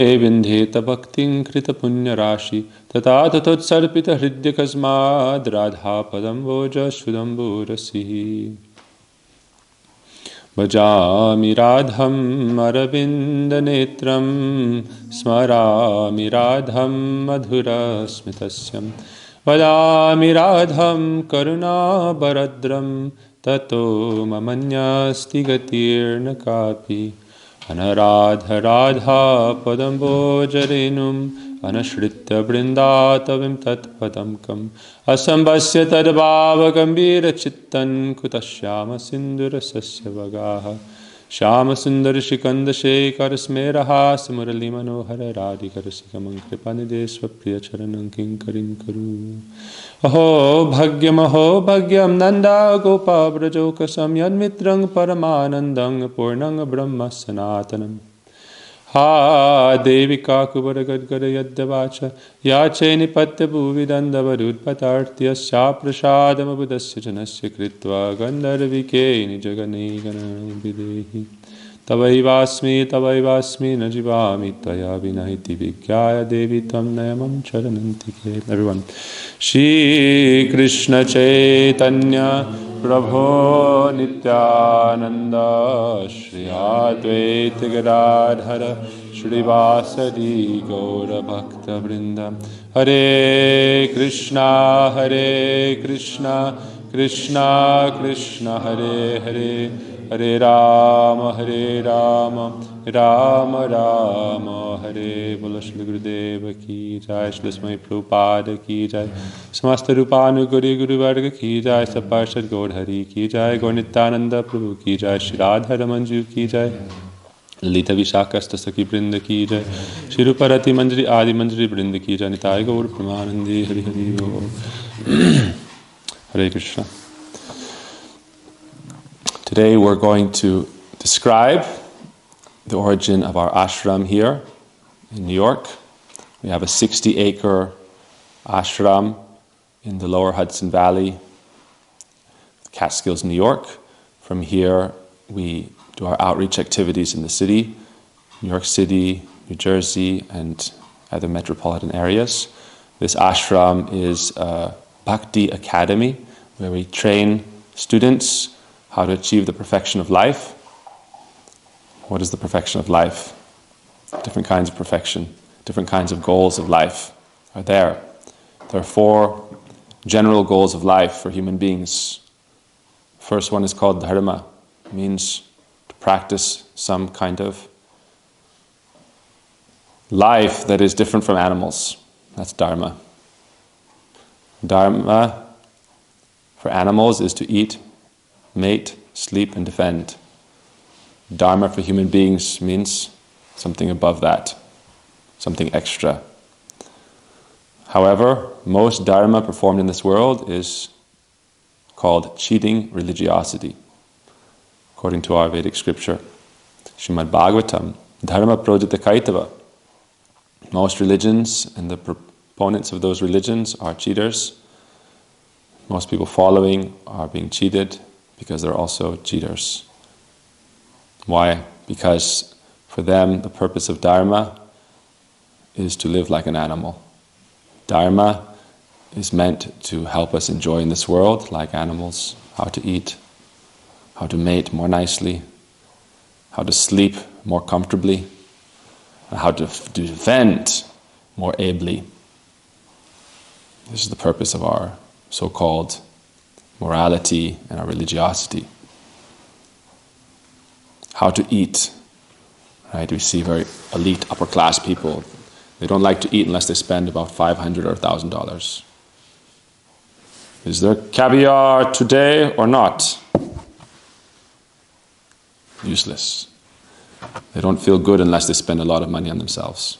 Vindheta bhaktin krita punya rashi tata tatotsalpita hridya kasmad radha padam voja sudambu rasi Bhajami radham aravinda netram smarami radham madhura smitasyam Vadami radham karuna baradram tato mamanyasti gatirna kapi Anaradha radha padambo jarenum anashritya brindatavim tat padamkam asambhasya tadbhava gambira chittan kutashyama sindura sasya vagaha Shama sundar shikanda shekar smeraha samurali manohara radhika rasikamam kripanide swapriya charanam kinkarim karu Aho bhagyam nanda gopa brajokasam yad mitrang paramanandang purnang brahma sanatanam Ha devika kubara gadgara yaddavacha yache nipatya bhuvidandava rudpatartya sya prasadam abudasya janasya kritva gandharvike nijagane gana videhi tavaivasmi najivami tvaya vinahiti vikyaya devi tam nayamam charanantike. Everyone. Shri Krishna Chaitanya Prabhu Nityananda Shri Advaita Gadadhara Shri Vasadi Gaura Bhakta Vrinda Hare Krishna Krishna Krishna Hare Hare Hare Rama Rama Rama Hare Bolo Shri Gurudeva Ki Jai Shri Swami Prabhupada Ki Jai Samasta Rupanu Guru Varga Ki Jai Saparshad Gaur Hari Ki Jai Gaur Nityananda Prabhu Ki Jai Shri Radha Ramanju Ki Jai Lalita Vishakasta Saki Brinda Ki Jai Shri Ruparati Manjari Adi Manjari Brinda Ki Jai Nitai Gaur Pramanandi Hari Hari Gaur Hare Krishna. Today we're going to describe the origin of our ashram here in New York. We have a 60-acre ashram in the lower Hudson Valley, Catskills, New York. From here we do our outreach activities in the city, New York City, New Jersey, and other metropolitan areas. This ashram is a Bhakti academy where we train students how to achieve the perfection of life. What is the perfection of life? Different kinds of perfection, different kinds of goals of life are there. There are 4 general goals of life for human beings. First one is called dharma. It means to practice some kind of life that is different from animals. That's dharma. Dharma for animals is to eat, mate, sleep, and defend. Dharma for human beings means something above that, something extra. However, most dharma performed in this world is called cheating religiosity, according to our Vedic scripture. Srimad Bhagavatam, dharma projita kaitava. Most religions and the proponents of those religions are cheaters. Most people following are being cheated because they're also cheaters. Why? Because for them, the purpose of dharma is to live like an animal. Dharma is meant to help us enjoy in this world, like animals, how to eat, how to mate more nicely, how to sleep more comfortably, and how to defend more ably. This is the purpose of our so-called morality and our religiosity. How to eat, right? We see very elite upper class people. They don't like to eat unless they spend about $500 or $1,000. Is there caviar today or not? Useless. They don't feel good unless they spend a lot of money on themselves.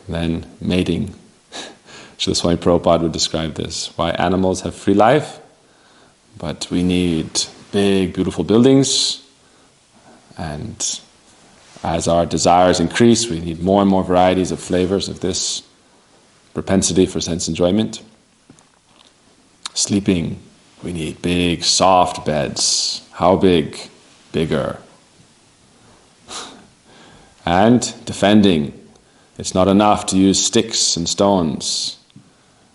Then mating. Srila Swami Prabhupada would describe this. Why animals have free life, but we need big, beautiful buildings, and as our desires increase, we need more and more varieties of flavors of this propensity for sense enjoyment. Sleeping, we need big, soft beds. How big? Bigger. And defending, It's not enough to use sticks and stones.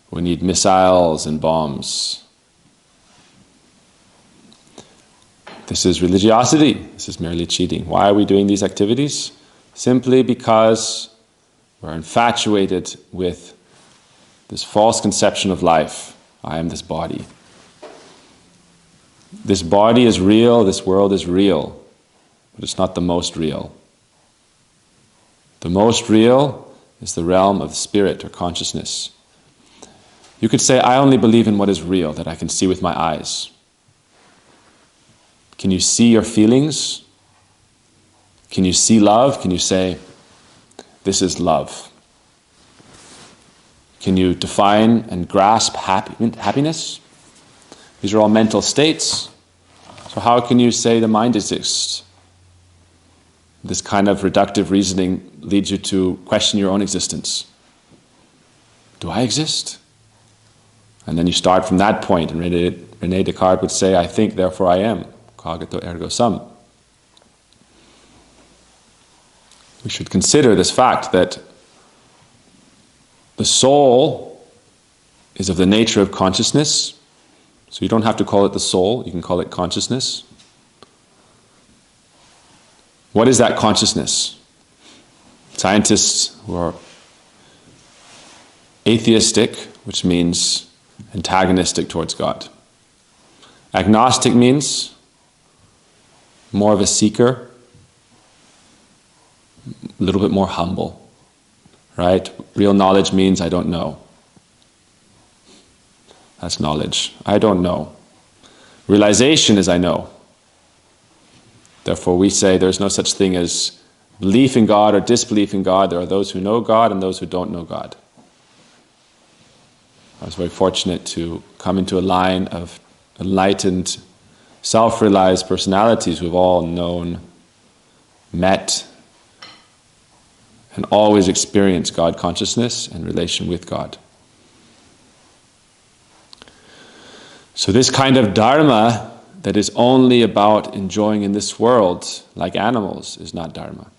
We need missiles and bombs. This is religiosity. This is merely cheating. Why are we doing these activities? Simply because we're infatuated with this false conception of life. I am this body. This body is real, this world is real, but it's not the most real. The most real is the realm of spirit or consciousness. You could say, I only believe in what is real, that I can see with my eyes. Can you see your feelings? Can you see love? Can you say, this is love? Can you define and grasp happiness? These are all mental states. So how can you say the mind exists? This kind of reductive reasoning leads you to question your own existence. Do I exist? And then you start from that point, and René Descartes would say, I think, therefore I am. Cogito ergo sum. We should consider this fact that the soul is of the nature of consciousness. So you don't have to call it the soul, you can call it consciousness. What is that consciousness? Scientists who are atheistic, which means antagonistic towards God. Agnostic means more of a seeker, a little bit more humble, right? Real knowledge means I don't know. That's knowledge. I don't know. Realization is I know. Therefore we say there's no such thing as belief in God or disbelief in God. There are those who know God and those who don't know God. I was very fortunate to come into a line of enlightened, self-realized personalities who've all known, met, and always experienced God consciousness and relation with God. So this kind of dharma that is only about enjoying in this world, like animals, is not dharma.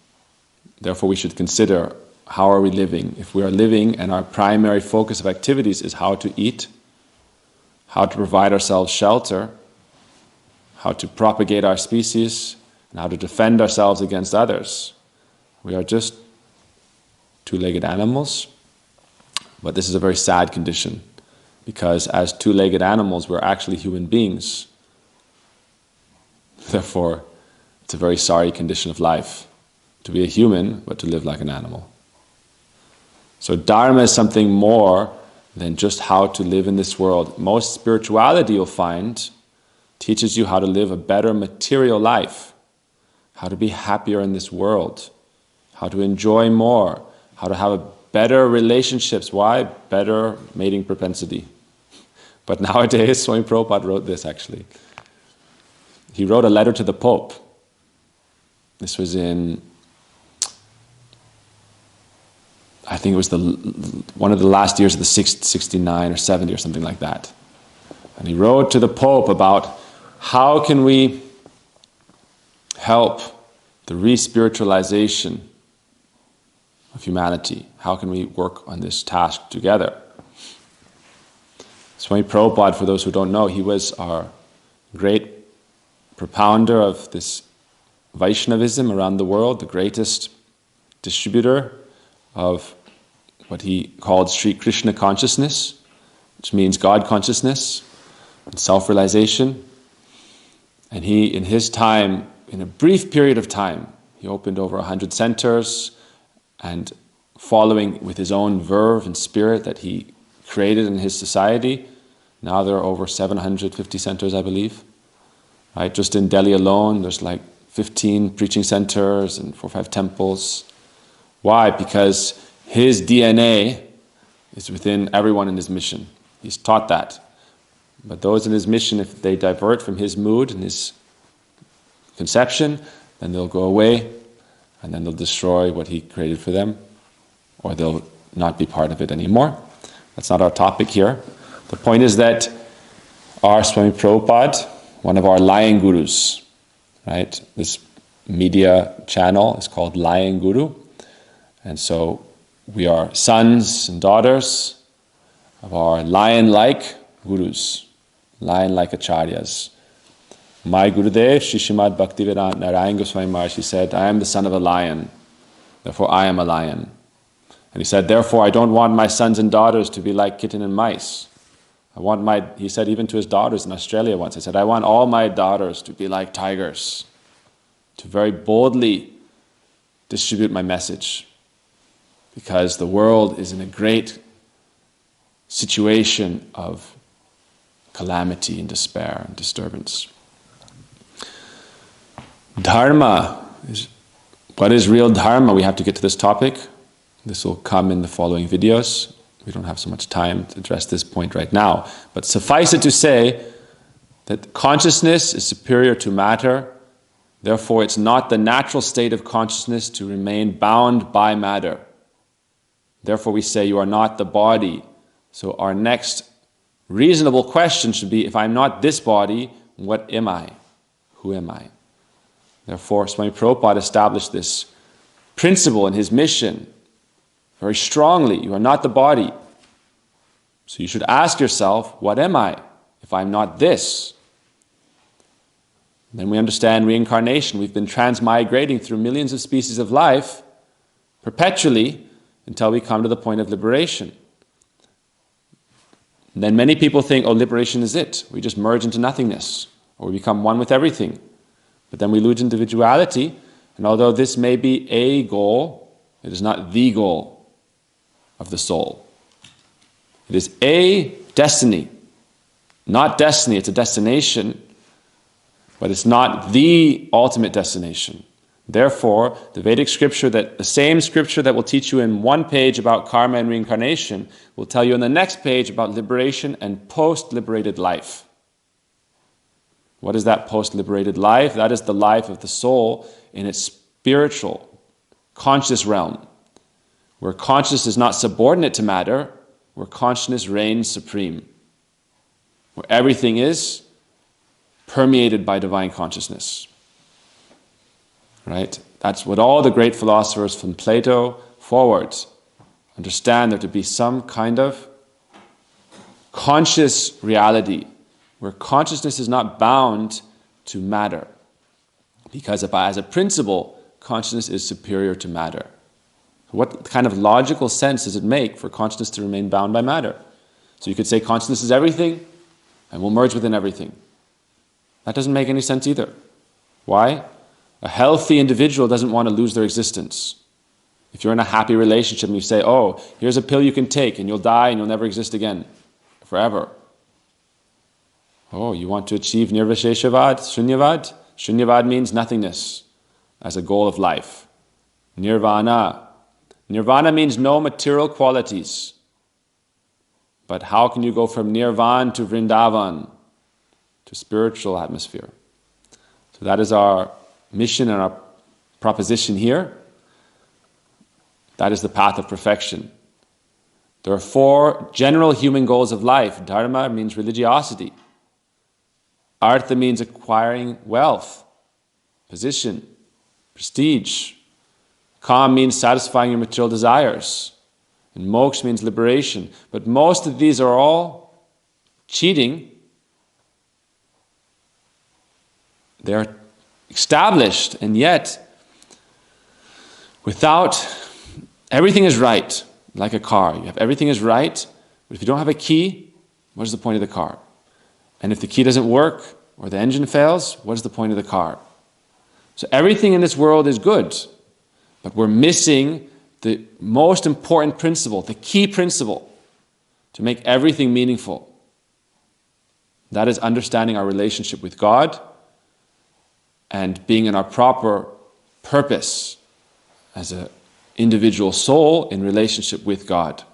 Therefore we should consider, how are we living? If we are living and our primary focus of activities is how to eat, how to provide ourselves shelter, how to propagate our species, and how to defend ourselves against others, we are just two-legged animals. But this is a very sad condition, because as two-legged animals, we're actually human beings. Therefore, it's a very sorry condition of life, to be a human, but to live like an animal. So dharma is something more than just how to live in this world. Most spirituality, you'll find, teaches you how to live a better material life, how to be happier in this world, how to enjoy more, how to have better relationships. Why? Better mating propensity. But nowadays, Swami Prabhupada wrote this actually. He wrote a letter to the Pope. This was in, I think it was one of the last years of the 69 or 70 or something like that. And he wrote to the Pope about how can we help the re-spiritualization of humanity? How can we work on this task together? Swami Prabhupada, for those who don't know, he was our great propounder of this Vaishnavism around the world, the greatest distributor of what he called Sri Krishna consciousness, which means God consciousness and self-realization. And he, in his time, in a brief period of time, he opened over 100 centers, and following with his own verve and spirit that he created in his society, now there are over 750 centers, I believe. Right? Just in Delhi alone, there's like 15 preaching centers and 4 or 5 temples. Why? Because his DNA is within everyone in his mission. He's taught that. But those in his mission, if they divert from his mood and his conception, then they'll go away and then they'll destroy what he created for them, or they'll not be part of it anymore. That's not our topic here. The point is that our Swami Prabhupada, one of our lying gurus, right? This media channel is called Lying Guru. And so we are sons and daughters of our lion-like gurus, lion-like acharyas. My Gurudev, Shishimad Bhaktivedanta Narayan Goswami Maharaj, he said, I am the son of a lion, therefore I am a lion. And he said, therefore I don't want my sons and daughters to be like kitten and mice. He said even to his daughters in Australia once, he said, I want all my daughters to be like tigers, to very boldly distribute my message, because the world is in a great situation of calamity and despair and disturbance. Dharma, what is real dharma? We have to get to this topic. This will come in the following videos. We don't have so much time to address this point right now. But suffice it to say that consciousness is superior to matter. Therefore, it's not the natural state of consciousness to remain bound by matter. Therefore, we say you are not the body. So our next reasonable question should be, if I'm not this body, what am I? Who am I? Therefore, Swami Prabhupada established this principle in his mission very strongly. You are not the body. So you should ask yourself, what am I if I'm not this? Then we understand reincarnation. We've been transmigrating through millions of species of life perpetually until we come to the point of liberation. And then many people think, oh, liberation is it. We just merge into nothingness, or we become one with everything. But then we lose individuality, and although this may be a goal, it is not the goal of the soul. It is a destiny. Not destiny, it's a destination, but it's not the ultimate destination. Therefore, the Vedic scripture, the same scripture that will teach you in one page about karma and reincarnation, will tell you in the next page about liberation and post-liberated life. What is that post-liberated life? That is the life of the soul in its spiritual, conscious realm, where consciousness is not subordinate to matter, where consciousness reigns supreme, where everything is permeated by divine consciousness. Right? That's what all the great philosophers from Plato forwards understand, there to be some kind of conscious reality where consciousness is not bound to matter. Because as a principle, consciousness is superior to matter. What kind of logical sense does it make for consciousness to remain bound by matter? So you could say consciousness is everything and we'll merge within everything. That doesn't make any sense either. Why? A healthy individual doesn't want to lose their existence. If you're in a happy relationship and you say, oh, here's a pill you can take and you'll die and you'll never exist again, forever. Oh, you want to achieve nirvisheshavad, shunyavad? Shunyavad means nothingness as a goal of life. Nirvana. Nirvana means no material qualities. But how can you go from Nirvan to Vrindavan, to spiritual atmosphere? So that is our mission and our proposition here. That is the path of perfection. There are 4 general human goals of life. Dharma means religiosity. Artha means acquiring wealth, position, prestige. Kam means satisfying your material desires. And moksha means liberation. But most of these are all cheating. They are established, and yet everything is right, like a car. You have everything is right, but if you don't have a key, what is the point of the car? And if the key doesn't work, or the engine fails, what is the point of the car? So everything in this world is good, but we're missing the most important principle, the key principle, to make everything meaningful. That is understanding our relationship with God and being in our proper purpose as an individual soul in relationship with God.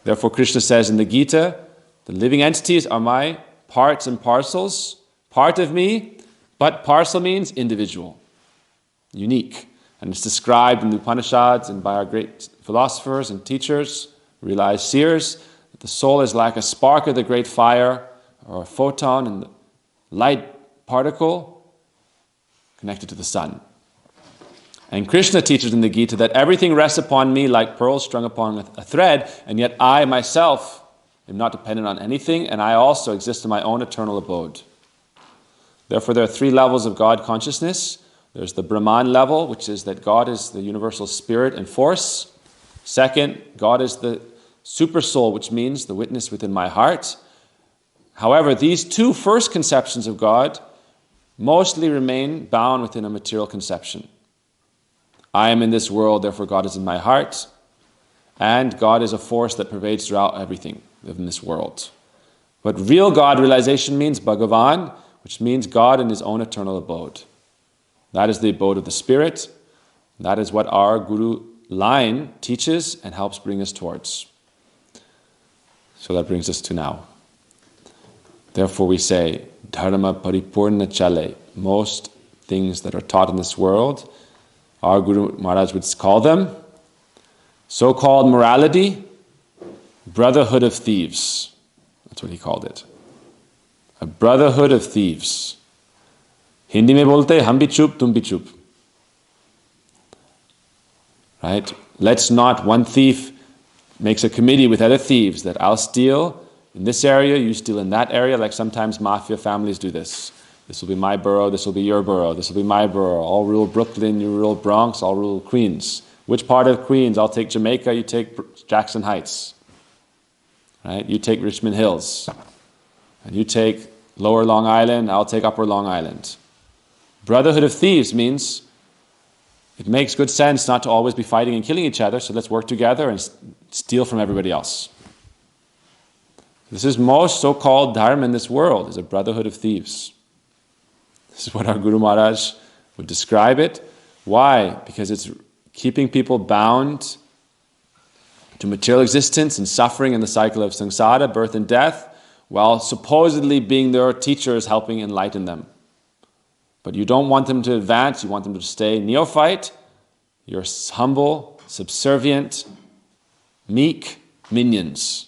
Therefore, Krishna says in the Gita, the living entities are my parts and parcels, part of me, but parcel means individual, unique. And it's described in the Upanishads and by our great philosophers and teachers, realized seers, that the soul is like a spark of the great fire, or a photon in the light particle connected to the sun. And Krishna teaches in the Gita that everything rests upon me like pearls strung upon a thread, and yet I myself am not dependent on anything, and I also exist in my own eternal abode. Therefore, there are 3 levels of God consciousness. There's the Brahman level, which is that God is the universal spirit and force. Second, God is the super soul, which means the witness within my heart. However, these 2 first conceptions of God mostly remain bound within a material conception. I am in this world, therefore God is in my heart. And God is a force that pervades throughout everything in this world. But real God realization means Bhagavan, which means God in his own eternal abode. That is the abode of the Spirit. That is what our Guru line teaches and helps bring us towards. So that brings us to now. Therefore we say, Dharma paripurna chale. Most things that are taught in this world, our Guru Maharaj would call them so-called morality, brotherhood of thieves. That's what he called it. A brotherhood of thieves. Hindi mein bolte, hum bhi chup, tum bhi chup. Right? Let's not, one thief makes a committee with other thieves that I'll steal in this area, you steal in that area, like sometimes mafia families do this. This will be my borough, this will be your borough, this will be my borough. I'll rule Brooklyn, you rule Bronx, I'll rule Queens. Which part of Queens? I'll take Jamaica, you take Jackson Heights. Right? You take Richmond Hills. And you take Lower Long Island, I'll take Upper Long Island. Brotherhood of thieves means it makes good sense not to always be fighting and killing each other, so let's work together and steal from everybody else. This is most so-called dharma in this world, is a brotherhood of thieves. This is what our Guru Maharaj would describe it. Why? Because it's keeping people bound to material existence and suffering in the cycle of samsara, birth and death, while supposedly being their teachers helping enlighten them. But you don't want them to advance, you want them to stay neophyte. You're humble, subservient, meek minions.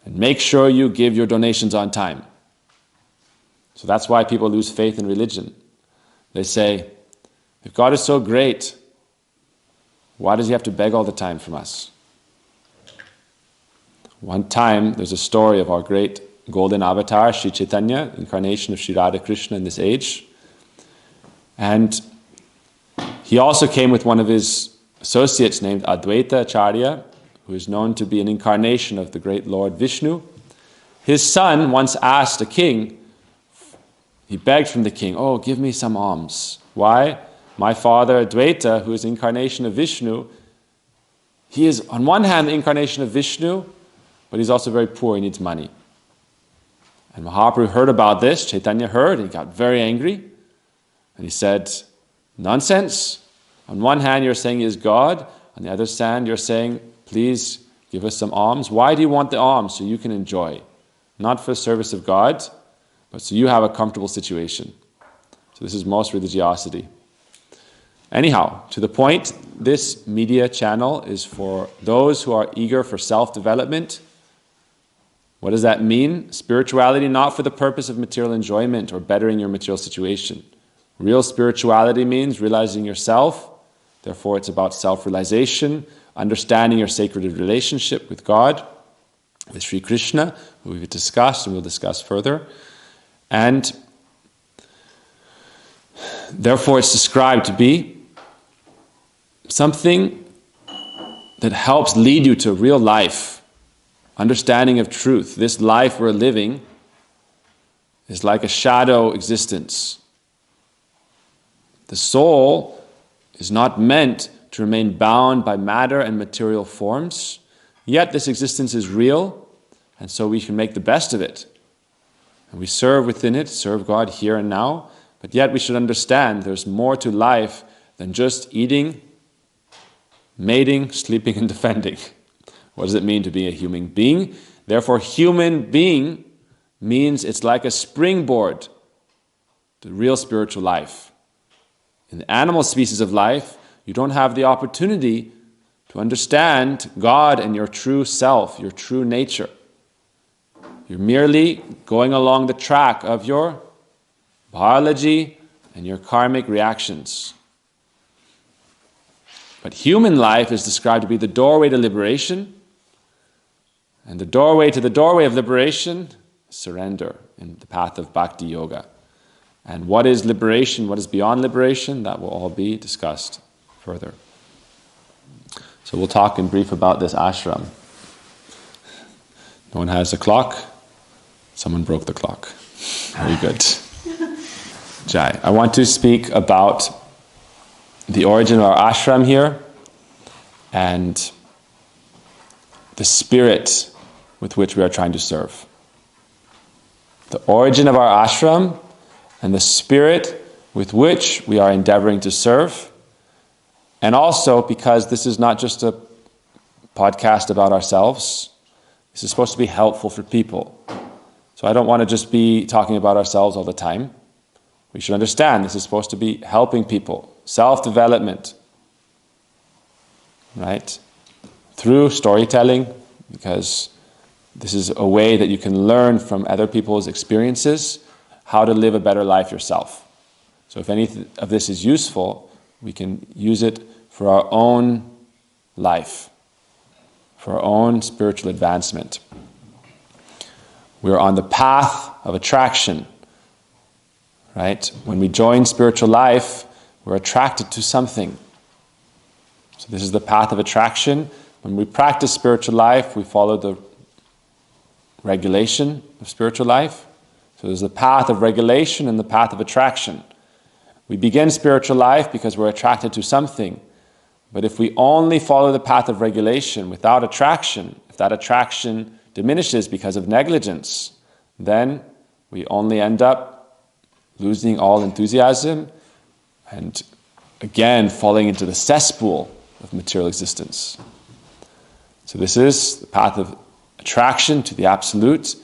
And make sure you give your donations on time. So that's why people lose faith in religion. They say, if God is so great, why does he have to beg all the time from us? One time, there's a story of our great golden avatar, Sri Chaitanya, incarnation of Sri Radha Krishna in this age. And he also came with one of his associates named Advaita Acharya, who is known to be an incarnation of the great Lord Vishnu. His son once asked a king, he begged from the king, oh, give me some alms. Why? My father Advaita, who is incarnation of Vishnu, he is on one hand the incarnation of Vishnu, but he's also very poor, he needs money. And Mahaprabhu heard about this, Chaitanya heard, and he got very angry. And he said, nonsense. On one hand you're saying he is God, on the other hand you're saying, please give us some alms. Why do you want the alms? So you can enjoy. Not for the service of God, but so you have a comfortable situation. So this is most religiosity. Anyhow, to the point, this media channel is for those who are eager for self-development. What does that mean? Spirituality not for the purpose of material enjoyment or bettering your material situation. Real spirituality means realizing yourself. Therefore, it's about self-realization, understanding your sacred relationship with God, with Sri Krishna, who we've discussed and we'll discuss further. And therefore, it's described to be something that helps lead you to real life, understanding of truth. This life we're living is like a shadow existence. The soul is not meant to remain bound by matter and material forms, yet this existence is real, and so we can make the best of it. And we serve within it, serve God here and now, but yet we should understand there's more to life than just eating, mating, sleeping, and defending. What does it mean to be a human being? Therefore, human being means it's like a springboard to real spiritual life. In the animal species of life, you don't have the opportunity to understand God and your true self, your true nature. You're merely going along the track of your biology and your karmic reactions. But human life is described to be the doorway to liberation. And the doorway to the doorway of liberation, surrender in the path of Bhakti Yoga. And what is liberation, what is beyond liberation, that will all be discussed further. So we'll talk in brief about this ashram. No one has a clock. Someone broke the clock. Very good. Jai. I want to speak about the origin of our ashram here and the spirit with which we are trying to serve. The origin of our ashram and the spirit with which we are endeavoring to serve. And also because this is not just a podcast about ourselves. This is supposed to be helpful for people. So I don't want to just be talking about ourselves all the time. We should understand this is supposed to be helping people. Self-development. Right? Through storytelling, because this is a way that you can learn from other people's experiences how to live a better life yourself. So if any of this is useful, we can use it for our own life, for our own spiritual advancement. We're on the path of attraction, right? When we join spiritual life, we're attracted to something. So this is the path of attraction. When we practice spiritual life, we follow the regulation of spiritual life. So there's the path of regulation and the path of attraction. We begin spiritual life because we're attracted to something. But if we only follow the path of regulation without attraction, if that attraction diminishes because of negligence, then we only end up losing all enthusiasm and again falling into the cesspool of material existence. So this is the path of attraction to the absolute,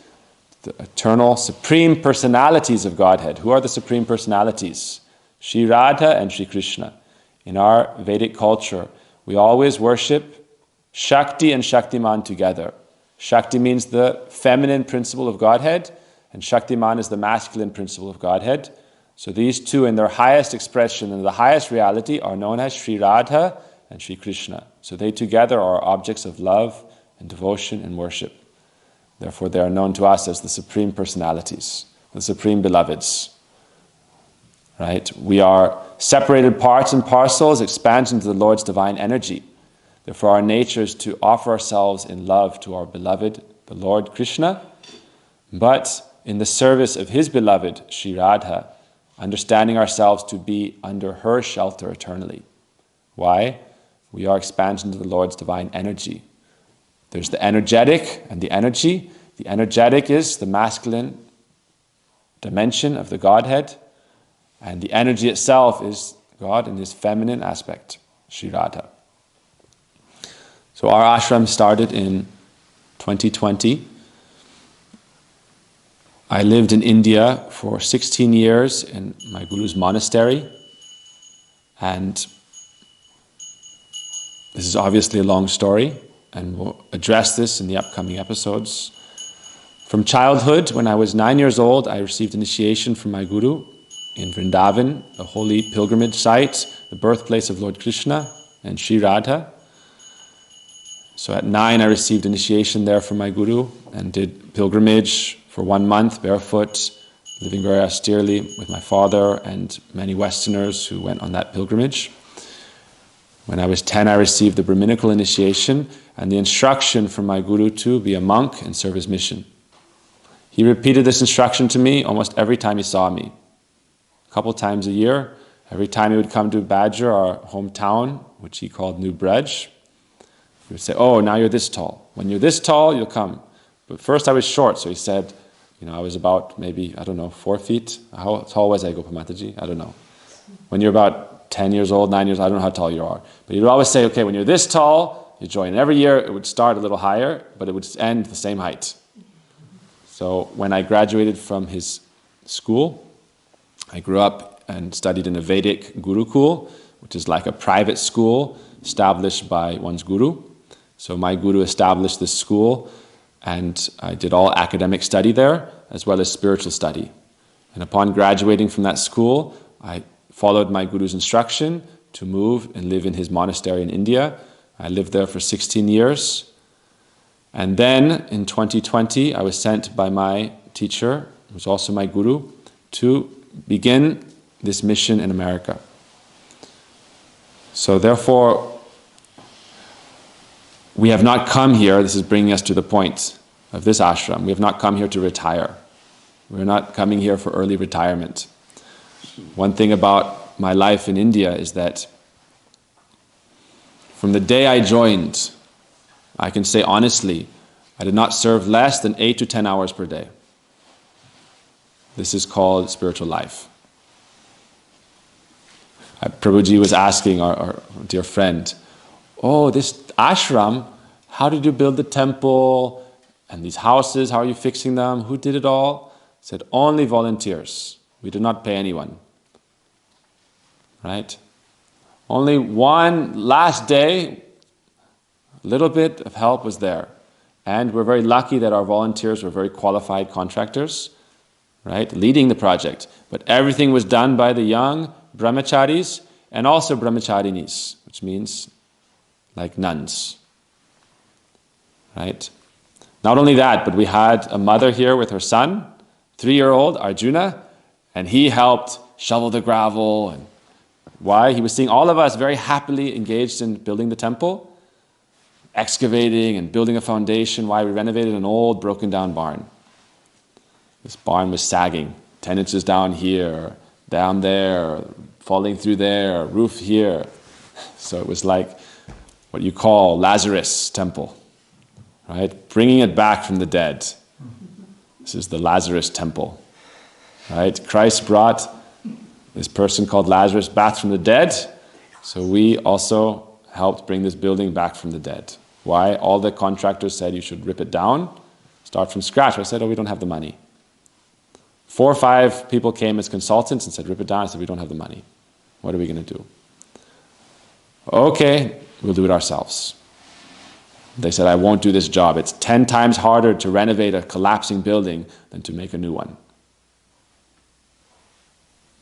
the eternal supreme personalities of Godhead. Who are the supreme personalities? Shri Radha and Shri Krishna. In our Vedic culture, we always worship Shakti and Shaktiman together. Shakti means the feminine principle of Godhead, and Shaktiman is the masculine principle of Godhead. So these two in their highest expression and the highest reality are known as Shri Radha and Shri Krishna. So they together are objects of love and devotion and worship. Therefore they are known to us as the supreme personalities, the supreme beloveds. Right? We are separated parts and parcels, expansions of the Lord's divine energy. Therefore our nature is to offer ourselves in love to our beloved, the Lord Krishna, but in the service of his beloved, Shri Radha, understanding ourselves to be under her shelter eternally. Why? We are expansions of the Lord's divine energy. There's the energetic and the energy. The energetic is the masculine dimension of the Godhead, and the energy itself is God in his feminine aspect, Shri Radha. So our ashram started in 2020. I lived in India for 16 years in my guru's monastery, and this is obviously a long story, and we'll address this in the upcoming episodes. From childhood, when I was 9 years old, I received initiation from my guru in Vrindavan, a holy pilgrimage site, the birthplace of Lord Krishna and Shri Radha. So at 9, I received initiation there from my guru and did pilgrimage for 1 month, barefoot, living very austerely with my father and many Westerners who went on that pilgrimage. When I was 10, I received the Brahminical initiation and the instruction from my guru to be a monk and serve his mission. He repeated this instruction to me almost every time he saw me. A couple times a year, every time he would come to Badger, our hometown, which he called New Braj, he would say, "Oh, now you're this tall. When you're this tall, you'll come." But first I was short, so he said, I was about maybe, 4 feet. How tall was I, Gopamataji? I don't know. When you're about 10 years old, 9 years, I don't know how tall you are. But he would always say, okay, when you're this tall, you join. And every year it would start a little higher, but it would end the same height. So when I graduated from his school, I grew up and studied in a Vedic Gurukul, which is like a private school established by one's guru. So my guru established this school, and I did all academic study there, as well as spiritual study. And upon graduating from that school, I followed my guru's instruction, to move and live in his monastery in India. I lived there for 16 years. And then in 2020, I was sent by my teacher, who was also my guru, to begin this mission in America. So therefore, we have not come here, this is bringing us to the point of this ashram, we have not come here to retire. We're not coming here for early retirement. One thing about my life in India is that from the day I joined, I can say honestly, I did not serve less than 8 to 10 hours per day. This is called spiritual life. Prabhuji was asking our dear friend, oh, this ashram, how did you build the temple and these houses, how are you fixing them? Who did it all? He said, only volunteers. We did not pay anyone. Right? Only one last day, a little bit of help was there. And we're very lucky that our volunteers were very qualified contractors, right, leading the project. But everything was done by the young brahmacharis and also brahmacharinis, which means like nuns, right? Not only that, but we had a mother here with her son, 3-year-old Arjuna, and he helped shovel the gravel. And why? He was seeing all of us very happily engaged in building the temple, excavating and building a foundation. Why? We renovated an old broken down barn. This barn was sagging, 10 inches down here, down there, falling through there, roof here. So it was like what you call Lazarus temple, right? Bringing it back from the dead. This is the Lazarus temple, right? Christ brought this person called Lazarus back from the dead, so we also helped bring this building back from the dead. Why? All the contractors said you should rip it down, start from scratch. I said, oh, we don't have the money. 4 or 5 people came as consultants and said, rip it down. I said, we don't have the money. What are we going to do? Okay, we'll do it ourselves. They said, I won't do this job. It's 10 times harder to renovate a collapsing building than to make a new one.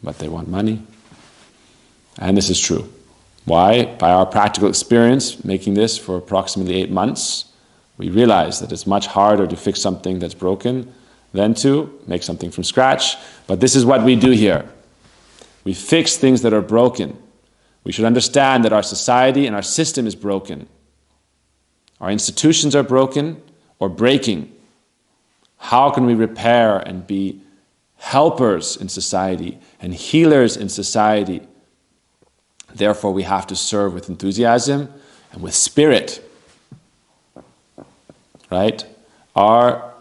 But they want money. And this is true. Why? By our practical experience, making this for approximately 8 months, we realize that it's much harder to fix something that's broken than to make something from scratch. But this is what we do here. We fix things that are broken. We should understand that our society and our system is broken. Our institutions are broken or breaking. How can we repair and be helpers in society and healers in society? Therefore, we have to serve with enthusiasm and with spirit. Right? Our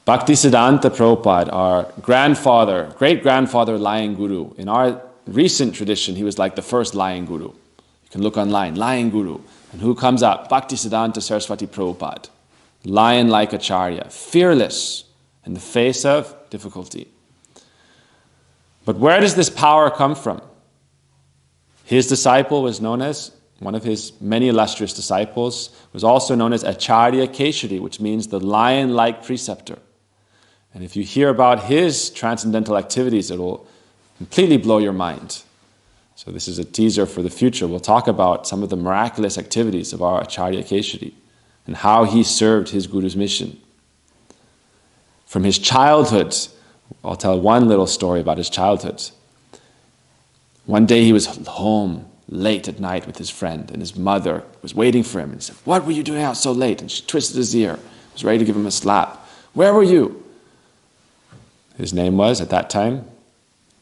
Bhaktisiddhanta Prabhupada, our grandfather, great-grandfather Lion Guru, in our recent tradition, he was like the first Lion Guru. You can look online, Lion Guru. And who comes up? Bhaktisiddhanta Saraswati Prabhupada. Lion-like Acharya, fearless in the face of difficulty. But where does this power come from? His disciple was known as, one of his many illustrious disciples, was also known as Acharya Keshari, which means the lion-like preceptor. And if you hear about his transcendental activities, it will completely blow your mind. So this is a teaser for the future. We'll talk about some of the miraculous activities of our Acharya Keshari and how he served his Guru's mission. From his childhood, I'll tell one little story about his childhood. One day he was home late at night with his friend, and his mother was waiting for him and said, "What were you doing out so late?" And she twisted his ear, was ready to give him a slap. "Where were you?" His name was, at that time,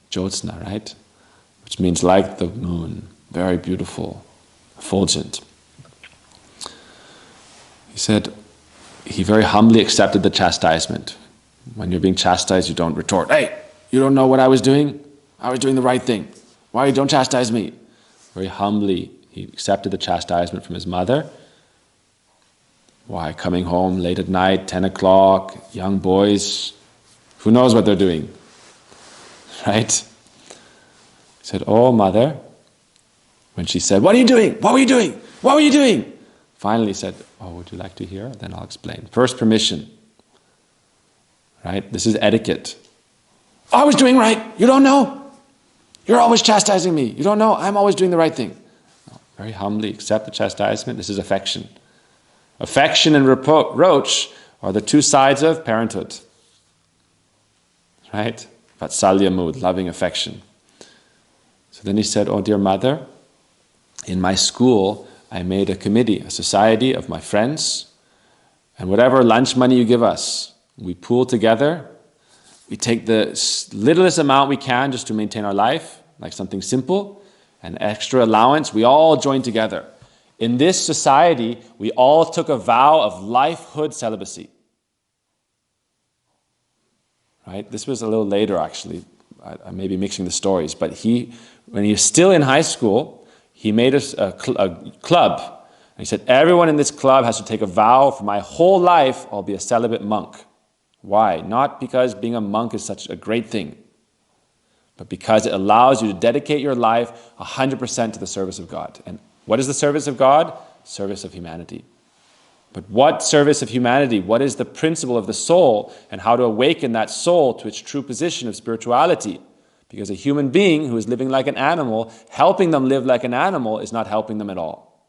Jyotsna, right? Which means like the moon, very beautiful, effulgent. He said, he very humbly accepted the chastisement. When you're being chastised, you don't retort, "Hey, you don't know what I was doing? I was doing the right thing. Why don't chastise me?" Very humbly, he accepted the chastisement from his mother. Why? Coming home late at night, 10 o'clock, young boys, who knows what they're doing, right? He said, "Oh, mother," when she said, "What are you doing? What were you doing? What were you doing?" Finally he said, "Oh, would you like to hear? Then I'll explain. First, permission, right? This is etiquette. "I was doing right. You don't know?" You're always chastising me. You don't know, I'm always doing the right thing. No, very humbly accept the chastisement. This is affection. Affection and reproach are the two sides of parenthood. Right? Vatsalya mood, loving affection. So then he said, oh dear mother, in my school, I made a committee, a society of my friends, and whatever lunch money you give us, we pool together, we take the littlest amount we can just to maintain our life, like something simple, and extra allowance, we all join together. In this society, we all took a vow of lifehood celibacy. Right? This was a little later actually, I may be mixing the stories, but when he was still in high school, he made a club. And he said, everyone in this club has to take a vow, for my whole life I'll be a celibate monk. Why? Not because being a monk is such a great thing, but because it allows you to dedicate your life 100% to the service of God. And what is the service of God? Service of humanity. But what service of humanity? What is the principle of the soul, and how to awaken that soul to its true position of spirituality? Because a human being who is living like an animal, helping them live like an animal is not helping them at all.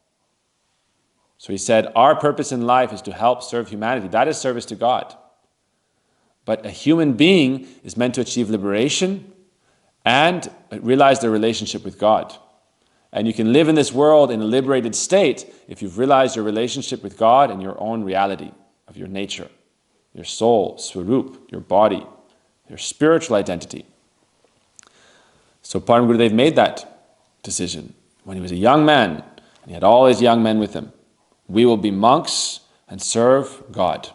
So he said, our purpose in life is to help serve humanity. That is service to God. But a human being is meant to achieve liberation and realize their relationship with God. And you can live in this world in a liberated state if you've realized your relationship with God and your own reality of your nature, your soul, swarup, your body, your spiritual identity. So Param Gurudev made that decision when he was a young man, and he had all his young men with him. We will be monks and serve God.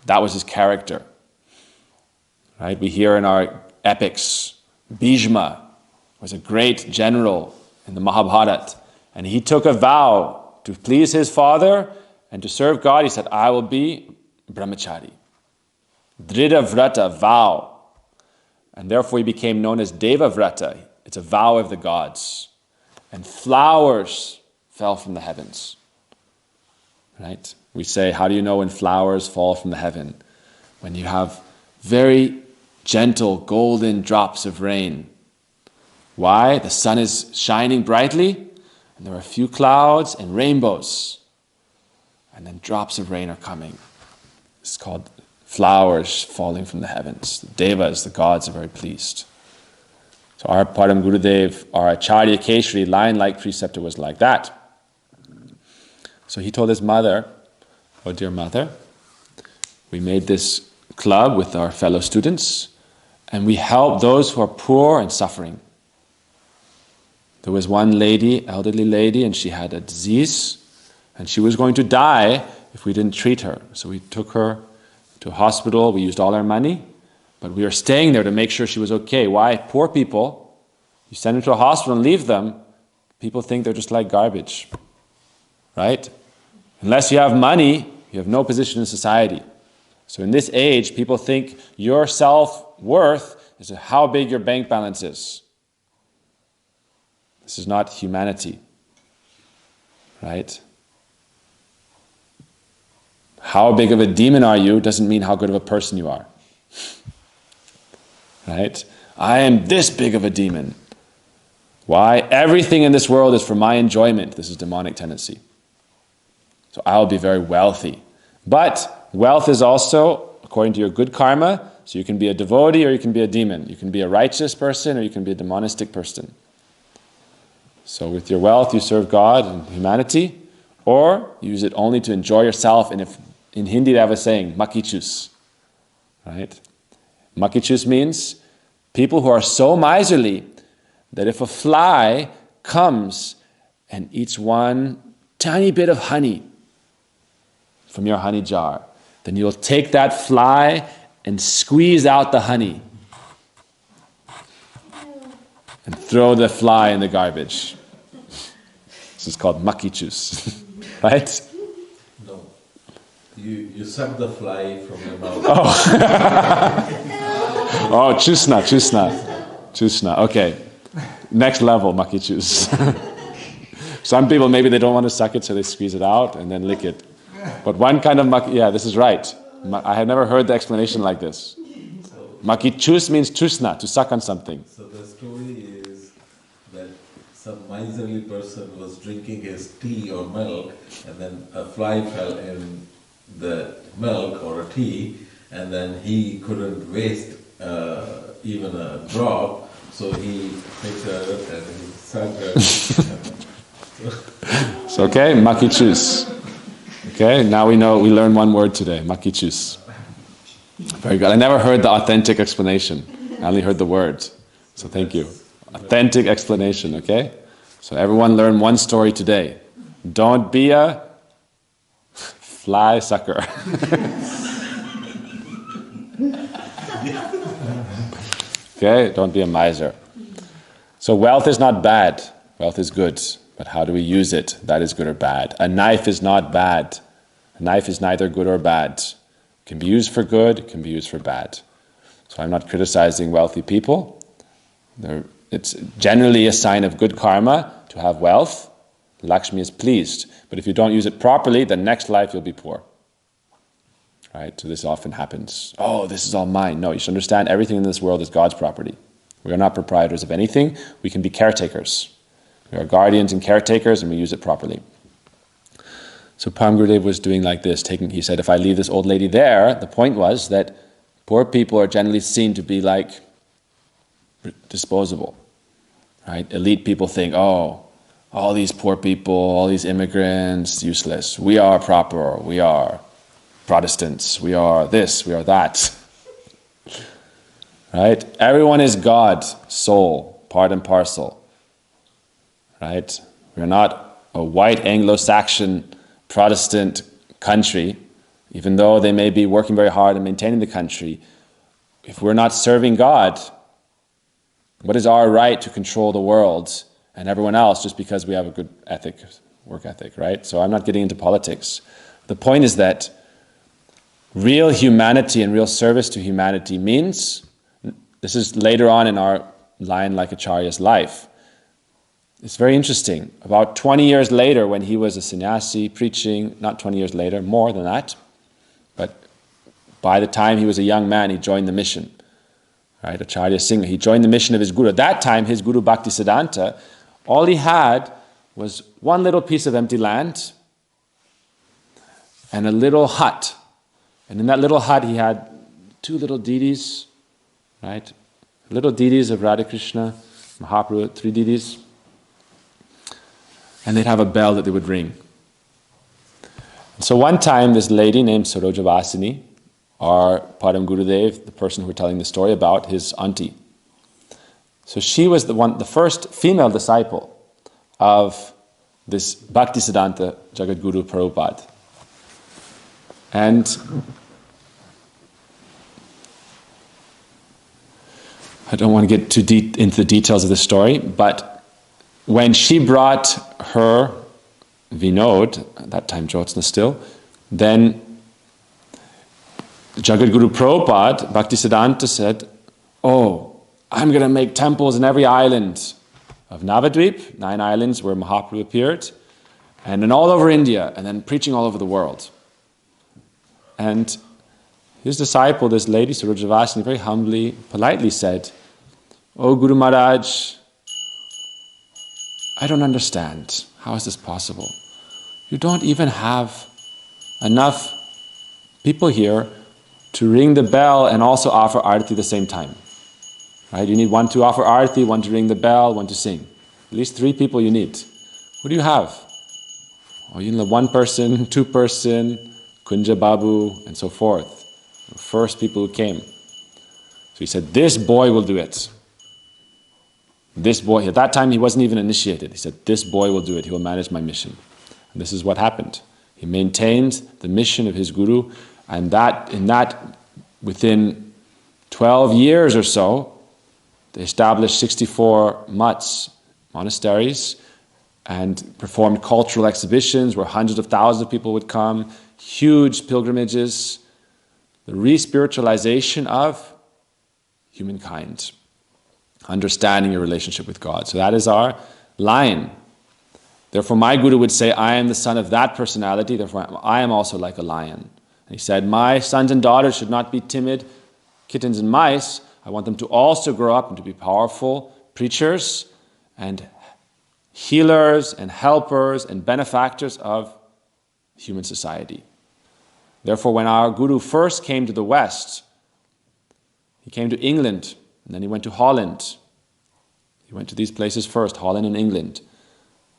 That was his character. Right? We hear in our epics, Bhishma was a great general in the Mahabharata, and he took a vow to please his father and to serve God. He said, I will be brahmachari. Dhrida vrata, vow. And therefore he became known as Deva Vrata. It's a vow of the gods. And flowers fell from the heavens. Right? We say, how do you know when flowers fall from the heaven? When you have very gentle golden drops of rain. Why? The sun is shining brightly, and there are a few clouds and rainbows. And then drops of rain are coming. It's called flowers falling from the heavens. The devas, the gods, are very pleased. So our Param Gurudev, our Acharya Keshari, lion-like preceptor, was like that. So he told his mother, oh dear mother, we made this club with our fellow students, and we help those who are poor and suffering. There was one lady, elderly lady, and she had a disease, and she was going to die if we didn't treat her. So we took her to a hospital, we used all our money, but we were staying there to make sure she was okay. Why? Poor people, you send them to a hospital and leave them, people think they're just like garbage. Right? Unless you have money, you have no position in society. So in this age, people think your self-worth is how big your bank balance is. This is not humanity. Right? How big of a demon are you doesn't mean how good of a person you are. Right? I am this big of a demon. Why? Everything in this world is for my enjoyment. This is demonic tendency. So I'll be very wealthy. But wealth is also according to your good karma. So you can be a devotee or you can be a demon. You can be a righteous person or you can be a demonistic person. So with your wealth you serve God and humanity, or use it only to enjoy yourself. And if in Hindi they have a saying, makichus. Right? Makichus means people who are so miserly that if a fly comes and eats one tiny bit of honey from your honey jar, then you'll take that fly and squeeze out the honey and throw the fly in the garbage. This is called makichus. Right? No. You suck the fly from your mouth. Oh, chusna. Okay. Next level, makichus. Some people, maybe they don't want to suck it, so they squeeze it out and then lick it. But one kind of yeah, this is right. I have never heard the explanation like this. Makichus means chusna, to suck on something. So the story some miserly person was drinking his tea or milk, and then a fly fell in the milk or a tea, and then he couldn't waste even a drop, so he takes it and he sucked it. So, okay, makichus. Okay, now we learn one word today, makichus. Very good. I never heard the authentic explanation. I only heard the word. So thank you. Authentic explanation, okay? So everyone learn one story today. Don't be a fly sucker. Okay, don't be a miser. So wealth is not bad. Wealth is good. But how do we use it? That is good or bad. A knife is not bad. A knife is neither good or bad. It can be used for good, it can be used for bad. So I'm not criticizing wealthy people. It's generally a sign of good karma to have wealth. Lakshmi is pleased. But if you don't use it properly, the next life you'll be poor. Right? So this often happens. Oh, this is all mine. No, you should understand everything in this world is God's property. We are not proprietors of anything. We can be caretakers. We are guardians and caretakers, and we use it properly. So Param Gurudev was doing like this. He said, if I leave this old lady there, the point was that poor people are generally seen to be like disposable. Right? Elite people think, oh, all these poor people, all these immigrants, useless. We are proper. We are Protestants. We are this. We are that. Right? Everyone is God, soul, part and parcel. Right? We're not a white Anglo-Saxon Protestant country, even though they may be working very hard and maintaining the country. If we're not serving God, what is our right to control the world and everyone else just because we have a good ethic, work ethic, right? So I'm not getting into politics. The point is that real humanity and real service to humanity means, this is later on in our Lion Like Acharya's life. It's very interesting. About 20 years later, when he was a sannyasi preaching, not 20 years later, more than that, but by the time he was a young man, he joined the mission. Right, Acharya Singha, he joined the mission of his guru. At that time, his guru Bhaktisiddhanta, all he had was one little piece of empty land and a little hut. And in that little hut, he had two little deities, right? Little deities of Radha Krishna, Mahaprabhu, 3 deities. And they'd have a bell that they would ring. So one time, this lady named Sarojavasini, our Param Gurudev, the person who we're telling the story about, his auntie. So she was the first female disciple of this Bhaktisiddhanta Jagadguru Prabhupada. And I don't want to get too deep into the details of the story, but when she brought her Vinod, at that time Jyotsna still, then Jagadguru Prabhupada, Bhaktisiddhanta said, oh, I'm going to make temples in every island of Navadvip, 9 islands where Mahaprabhu appeared, and then all over India, and then preaching all over the world. And his disciple, this lady, Sarojavasini, very humbly, politely said, oh, Guru Maharaj, I don't understand. How is this possible? You don't even have enough people here to ring the bell and also offer arati at the same time. Right? You need one to offer arati, one to ring the bell, one to sing. At least 3 people you need. What do you have? Oh, you need 1 person, 2 person, Kunja Babu, and so forth. The first people who came. So he said, this boy will do it. This boy, at that time he wasn't even initiated. He said, this boy will do it. He will manage my mission. And this is what happened. He maintained the mission of his guru, and within 12 years or so, they established 64 mutts, monasteries, and performed cultural exhibitions where hundreds of thousands of people would come, huge pilgrimages, the re-spiritualization of humankind, understanding your relationship with God. So that is our lion. Therefore, my guru would say, I am the son of that personality, therefore I am also like a lion. And he said, my sons and daughters should not be timid kittens and mice. I want them to also grow up and to be powerful preachers and healers and helpers and benefactors of human society. Therefore, when our Guru first came to the West, he came to England, and then he went to Holland. He went to these places first, Holland and England.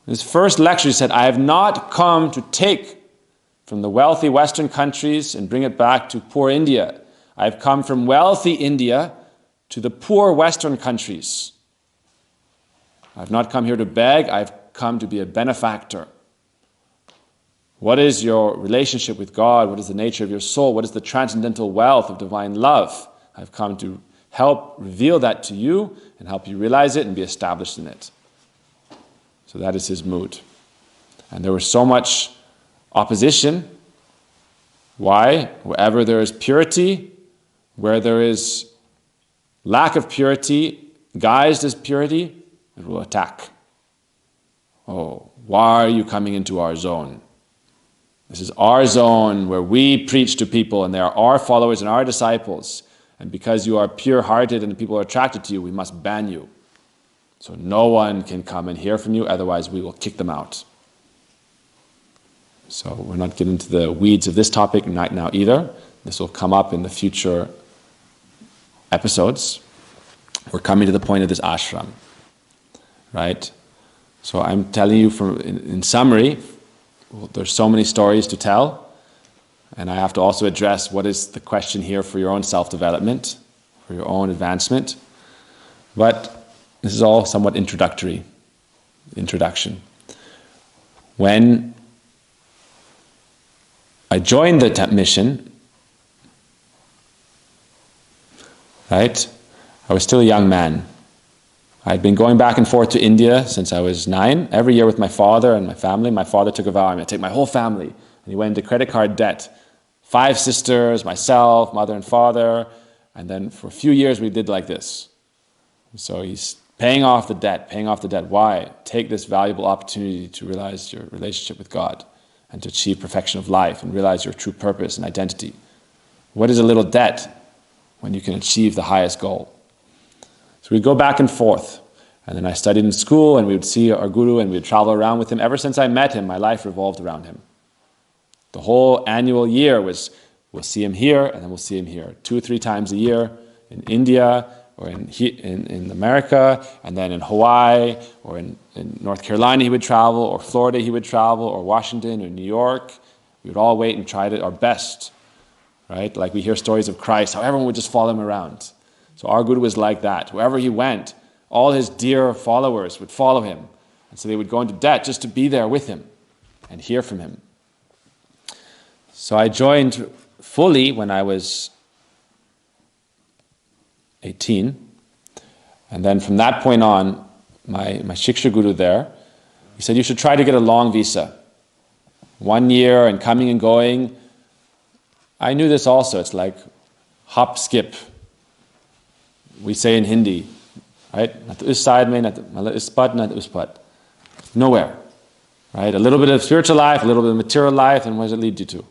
In his first lecture, he said, I have not come to take from the wealthy Western countries and bring it back to poor India. I have come from wealthy India to the poor Western countries. I have not come here to beg, I have come to be a benefactor. What is your relationship with God? What is the nature of your soul? What is the transcendental wealth of divine love? I have come to help reveal that to you and help you realize it and be established in it. So that is his mood. And there was so much opposition. Why? Wherever there is purity, where there is lack of purity, guised as purity, it will attack. Oh, why are you coming into our zone? This is our zone where we preach to people and they are our followers and our disciples. And because you are pure-hearted and people are attracted to you, we must ban you. So no one can come and hear from you, otherwise we will kick them out. So we're not getting into the weeds of this topic right now either. This will come up in the future episodes. We're coming to the point of this ashram, right? So I'm telling you in summary, there's so many stories to tell, and I have to also address what is the question here for your own self-development, for your own advancement. But this is all somewhat introduction. When I joined the mission, right, I was still a young man. I'd been going back and forth to India since I was 9, every year with my father and my family. My father took a vow, I'm going to take my whole family. And he went into credit card debt. 5 sisters, myself, mother and father. And then for a few years we did like this. So he's paying off the debt. Why? Take this valuable opportunity to realize your relationship with God and to achieve perfection of life and realize your true purpose and identity. What is a little debt when you can achieve the highest goal? So we'd go back and forth. And then I studied in school and we would see our Guru and we would travel around with him. Ever since I met him, my life revolved around him. The whole annual year was, we'll see him here and then we'll see him here. 2 or 3 times a year in India or in America, and then in Hawaii or in North Carolina he would travel, or Florida he would travel, or Washington or New York. We would all wait and try our best, right? Like we hear stories of Christ, how everyone would just follow him around. So our Guru was like that. Wherever he went, all his dear followers would follow him. And so they would go into debt just to be there with him and hear from him. So I joined fully when I was 18. And then from that point on, my Shiksha Guru there, he said, you should try to get a long visa. 1 year and coming and going. I knew this also. It's like hop, skip. We say in Hindi, right? Not the us side mein, not the ispat, not the uspat. Nowhere, right? A little bit of spiritual life, a little bit of material life, and where does it lead you to?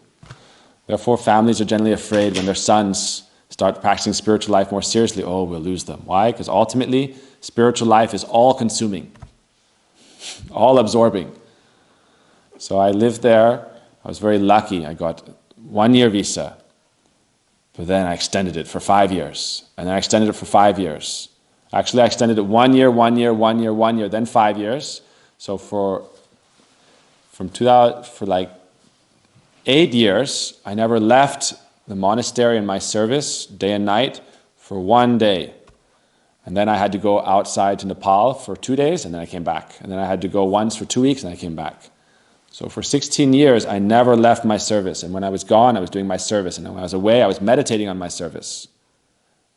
Therefore, families are generally afraid when their sons start practicing spiritual life more seriously. Oh, we'll lose them. Why? Because ultimately, spiritual life is all-consuming, all-absorbing. So I lived there. I was very lucky. I got 1 year visa. But then I extended it for 5 years. And then I extended it for 5 years. Actually, I extended it 1 year, 1 year, 1 year, 1 year, then 5 years. So for like 8 years, I never left the monastery and my service day and night for 1 day. And then I had to go outside to Nepal for 2 days, and then I came back. And then I had to go once for 2 weeks, and I came back. So for 16 years, I never left my service. And when I was gone, I was doing my service. And when I was away, I was meditating on my service.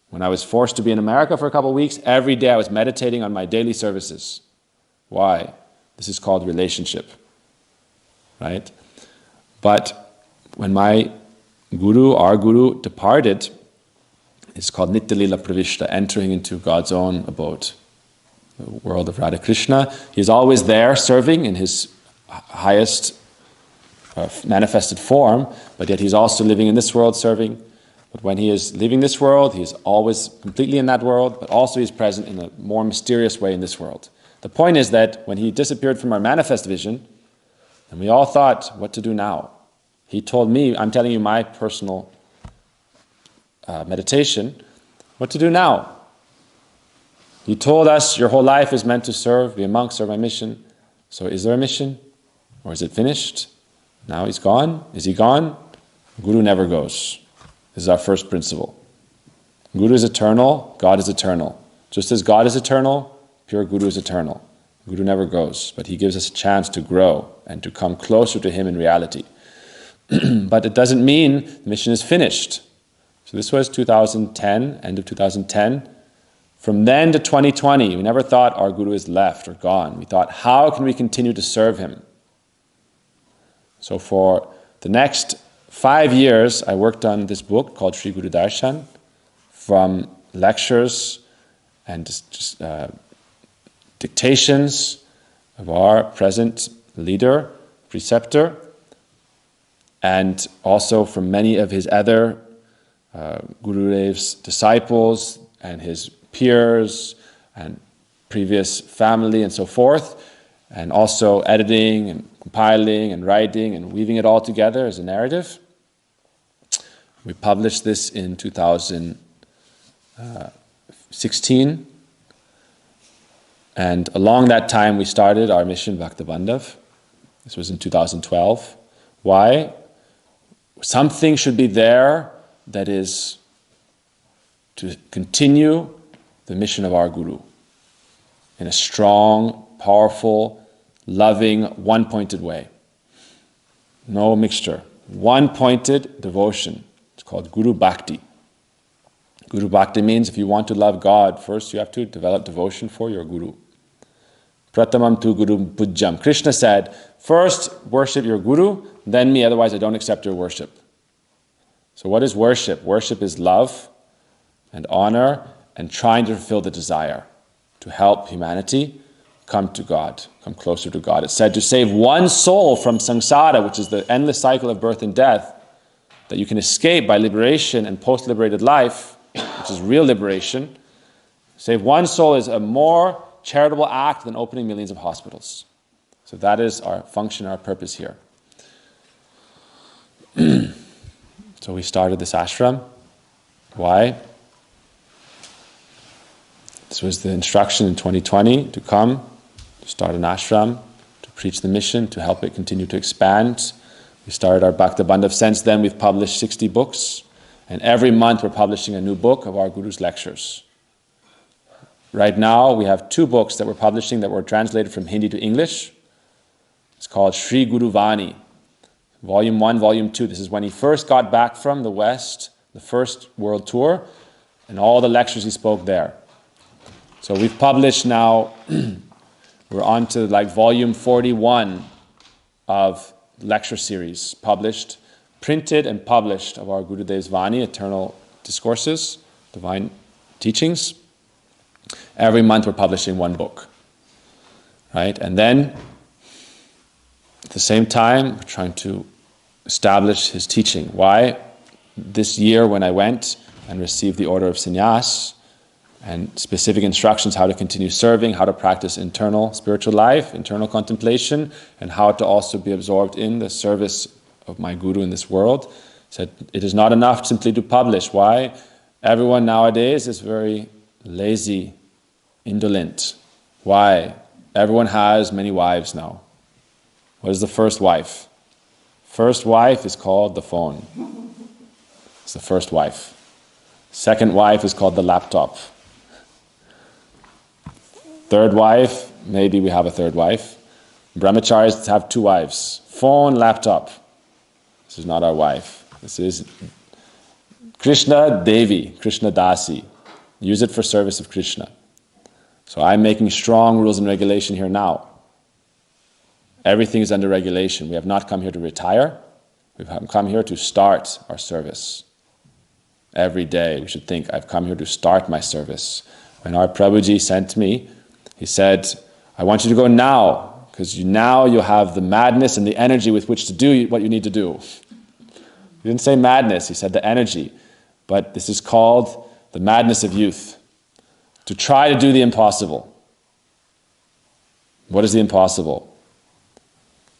When I was forced to be in America for a couple of weeks, every day I was meditating on my daily services. Why? This is called relationship, right? But when my Guru, our Guru, departed, it's called Nityalila Pravishta, entering into God's own abode, the world of Radha Krishna. He's always there serving in his highest manifested form, but yet he's also living in this world serving. But when he is leaving this world, he is always completely in that world, but also he's present in a more mysterious way in this world. The point is that when he disappeared from our manifest vision, and we all thought, what to do now? He told me, I'm telling you my personal meditation, what to do now? He told us, your whole life is meant to serve, be a monk, serve my mission. So is there a mission? Or is it finished? Now he's gone? Is he gone? Guru never goes. This is our first principle. Guru is eternal, God is eternal. Just as God is eternal, pure Guru is eternal. Guru never goes, but he gives us a chance to grow and to come closer to him in reality. But it doesn't mean the mission is finished. So this was 2010, end of 2010. From then to 2020, we never thought our Guru is left or gone. We thought, how can we continue to serve him? So for the next 5 years, I worked on this book called Sri Guru Darshan, from lectures and just dictations of our present leader, preceptor, and also from many of his other Gurudev's disciples and his peers and previous family and so forth, and also editing and compiling and writing and weaving it all together as a narrative. We published this in 2016, and along that time we started our mission Bhakta Bandhav. This was in 2012. Why? Something should be there that is to continue the mission of our Guru in a strong, powerful, loving, one-pointed way. No mixture. One-pointed devotion. It's called Guru Bhakti. Guru Bhakti means if you want to love God, first you have to develop devotion for your Guru. Pratamam tu Guru Pujjam. Krishna said, first worship your Guru, then me, otherwise I don't accept your worship. So what is worship? Worship is love and honor and trying to fulfill the desire to help humanity come to God, come closer to God. It's said to save one soul from samsara, which is the endless cycle of birth and death, that you can escape by liberation and post-liberated life, which is real liberation. Save one soul is a more charitable act than opening millions of hospitals. So that is our function, our purpose here. So we started this ashram. Why? This was the instruction in 2020 to come, to start an ashram, to preach the mission, to help it continue to expand. We started our Bhakta Bandhav. Since then we've published 60 books, and every month we're publishing a new book of our Guru's lectures. Right now we have 2 books that we're publishing that were translated from Hindi to English. It's called Sri Guru Vani, Volume 1, Volume 2. This is when he first got back from the West, the first world tour, and all the lectures he spoke there. So we've published now, we're on to like Volume 41 of lecture series, published, printed and published of our Gurudev's Vani, eternal discourses, divine teachings. Every month we're publishing 1 book, right? And then at the same time, we're trying to establish his teaching. Why? This year when I went and received the order of sannyas and specific instructions how to continue serving, how to practice internal spiritual life, internal contemplation, and how to also be absorbed in the service of my Guru in this world, said it is not enough simply to publish. Why? Everyone nowadays is very lazy, indolent. Why? Everyone has many wives now. What is the first wife? First wife is called the phone. It's the first wife. Second wife is called the laptop. Third wife, maybe we have a third wife. Brahmacharis have 2 wives. Phone, laptop. This is not our wife. This is Krishna Devi, Krishna Dasi. Use it for service of Krishna. So I'm making strong rules and regulation here now. Everything is under regulation. We have not come here to retire. We've come here to start our service. Every day we should think, I've come here to start my service. When our Prabhuji sent me, he said, I want you to go now, because now you'll have the madness and the energy with which to do what you need to do. He didn't say madness, he said the energy. But this is called the madness of youth. To try to do the impossible. What is the impossible?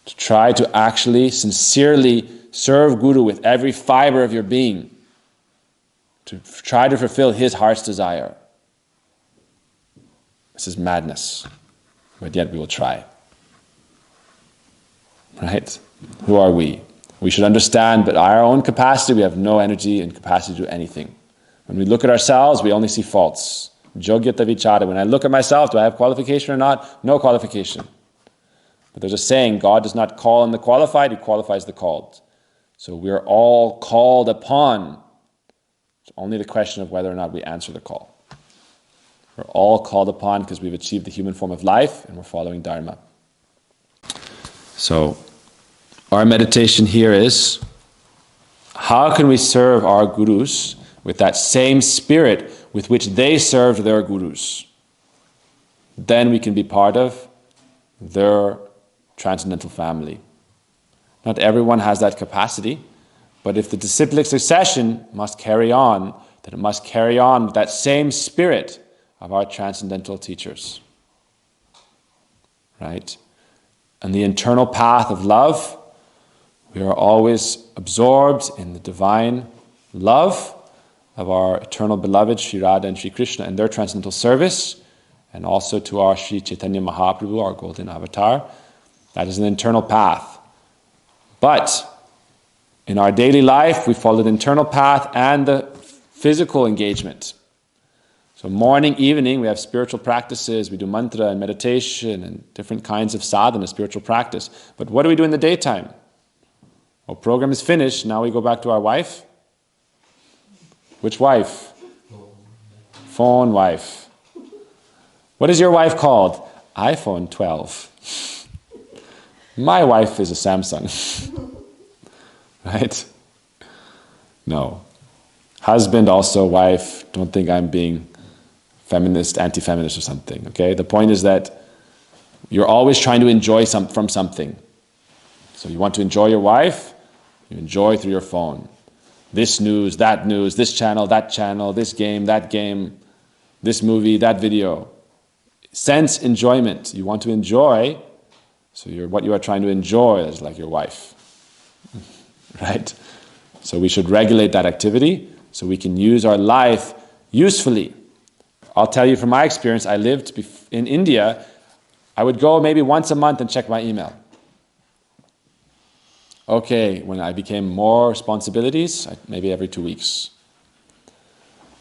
To try to actually, sincerely serve Guru with every fiber of your being. To try to fulfill his heart's desire. This is madness. But yet we will try. Right? Who are we? We should understand that our own capacity, we have no energy and capacity to do anything. When we look at ourselves, we only see faults. Jogyata vichara. When I look at myself, do I have qualification or not? No qualification. But there's a saying, God does not call in the qualified, he qualifies the called. So we're all called upon. It's only the question of whether or not we answer the call. We're all called upon because we've achieved the human form of life and we're following Dharma. So, our meditation here is, how can we serve our gurus with that same spirit with which they served their gurus? Then we can be part of their transcendental family. Not everyone has that capacity, but if the disciplic succession must carry on, then it must carry on with that same spirit of our transcendental teachers. Right? And the internal path of love, we are always absorbed in the divine love of our eternal beloved Sri Radha and Sri Krishna and their transcendental service, and also to our Sri Chaitanya Mahaprabhu, our golden avatar. That is an internal path. But in our daily life, we follow the internal path and the physical engagement. So morning, evening, we have spiritual practices, we do mantra and meditation and different kinds of sadhana, spiritual practice. But what do we do in the daytime? Well, program is finished, now we go back to our wife. Which wife? Phone wife. What is your wife called? iPhone 12. My wife is a Samsung. Right? No. Husband also, wife, don't think I'm being feminist, anti-feminist or something, okay? The point is that you're always trying to enjoy from something. So you want to enjoy your wife, you enjoy through your phone. This news, this channel, this game, that game, this movie, that video. Sense enjoyment. You want to enjoy, so what you are trying to enjoy is like your wife. Right? So we should regulate that activity so we can use our life usefully. I'll tell you from my experience, I lived in India, I would go maybe once a month and check my email. Okay, when I became more responsibilities, maybe every 2 weeks.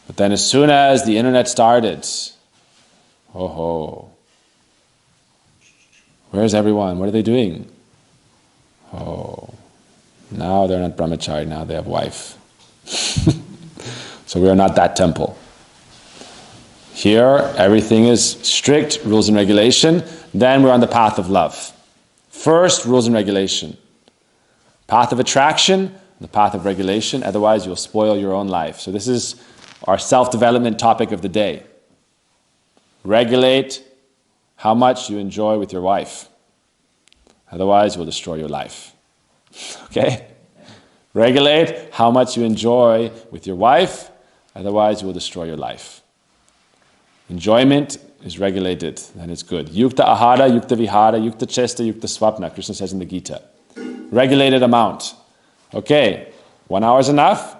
But then as soon as the internet started, where's everyone? What are they doing? Now they're not brahmachari, now they have wife. So we are not that temple. Here, everything is strict, rules and regulation. Then we're on the path of love. First, rules and regulation. Path of attraction, the path of regulation. Otherwise, you'll spoil your own life. So this is our self-development topic of the day. Regulate how much you enjoy with your wife. Otherwise, you will destroy your life. Okay? Regulate how much you enjoy with your wife. Otherwise, you will destroy your life. Enjoyment is regulated, and it's good. Yukta ahara, yukta vihara, yukta chesta, yukta swapna, Krishna says in the Gita. Regulated amount. Okay, 1 hour is enough?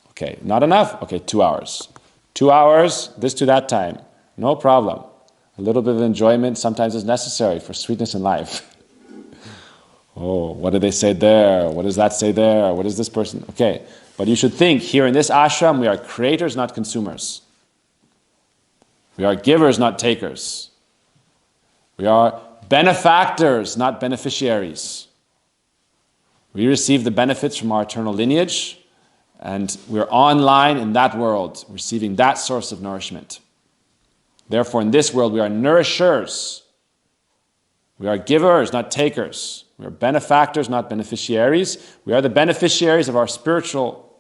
Okay, not enough? Okay, 2 hours. 2 hours, this to that time. No problem. A little bit of enjoyment sometimes is necessary for sweetness in life. What did they say there? What does that say there? What is this person? Okay, but you should think, here in this ashram, we are creators, not consumers. We are givers, not takers. We are benefactors, not beneficiaries. We receive the benefits from our eternal lineage, and we're online in that world, receiving that source of nourishment. Therefore, in this world, we are nourishers. We are givers, not takers. We are benefactors, not beneficiaries. We are the beneficiaries of our spiritual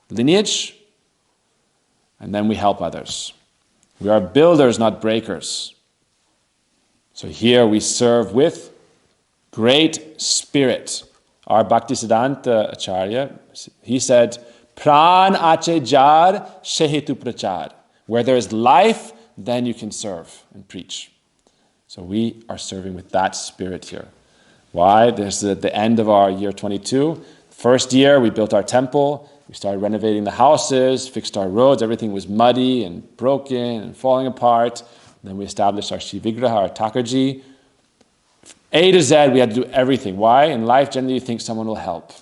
lineage, and then we help others. We are builders, not breakers. So here we serve with great spirit. Our Bhaktisiddhanta Acharya, he said, Pran ache jar shehetu prachar. Where there is life, then you can serve and preach. So we are serving with that spirit here. Why? This is at the end of our year 22. First year, we built our temple. We started renovating the houses, fixed our roads. Everything was muddy and broken and falling apart. Then we established our Shiv Vigraha, our Thakurji. A to Z, we had to do everything. Why? In life, generally, you think someone will help.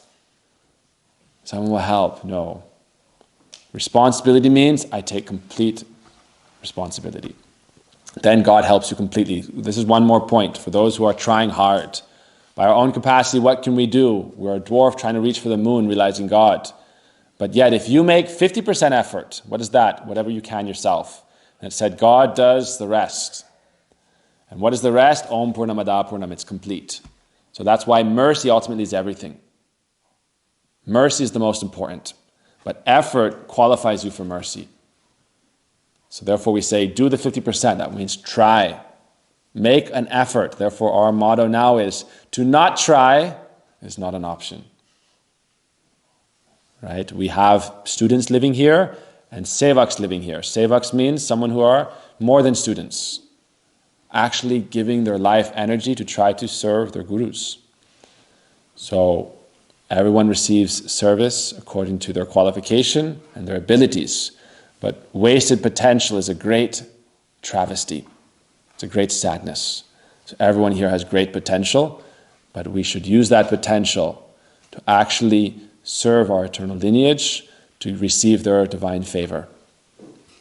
Someone will help. No. Responsibility means I take complete responsibility. Then God helps you completely. This is one more point for those who are trying hard. By our own capacity, what can we do? We're a dwarf trying to reach for the moon, realizing God. But yet, if you make 50% effort, what is that? Whatever you can yourself. And it said, God does the rest. And what is the rest? Om Purnamada Purnam, it's complete. So that's why mercy ultimately is everything. Mercy is the most important. But effort qualifies you for mercy. So therefore we say, do the 50%. That means try. Make an effort. Therefore our motto now is, to not try is not an option. Right? We have students living here and sevaks living here. Sevaks means someone who are more than students, actually giving their life energy to try to serve their gurus. So everyone receives service according to their qualification and their abilities. But wasted potential is a great travesty. It's a great sadness. So everyone here has great potential, but we should use that potential to actually serve our eternal lineage, to receive their divine favor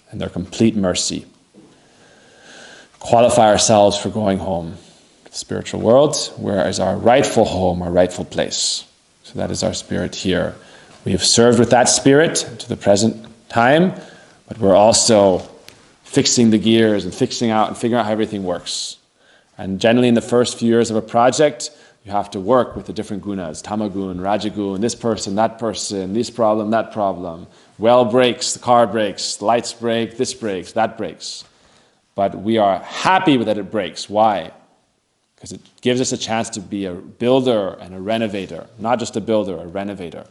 and their complete mercy. Qualify ourselves for going home to the spiritual world, where is our rightful home, our rightful place. So that is our spirit here. We have served with that spirit to the present time, but we're also fixing the gears and fixing out and figuring out how everything works. And generally in the first few years of a project, you have to work with the different gunas, tamagun, rajagun, this person, this problem, that problem. Well breaks, the car breaks, the lights break, this breaks, that breaks. But we are happy that it breaks. Why? Because it gives us a chance to be a builder and a renovator. Not just a builder, a renovator.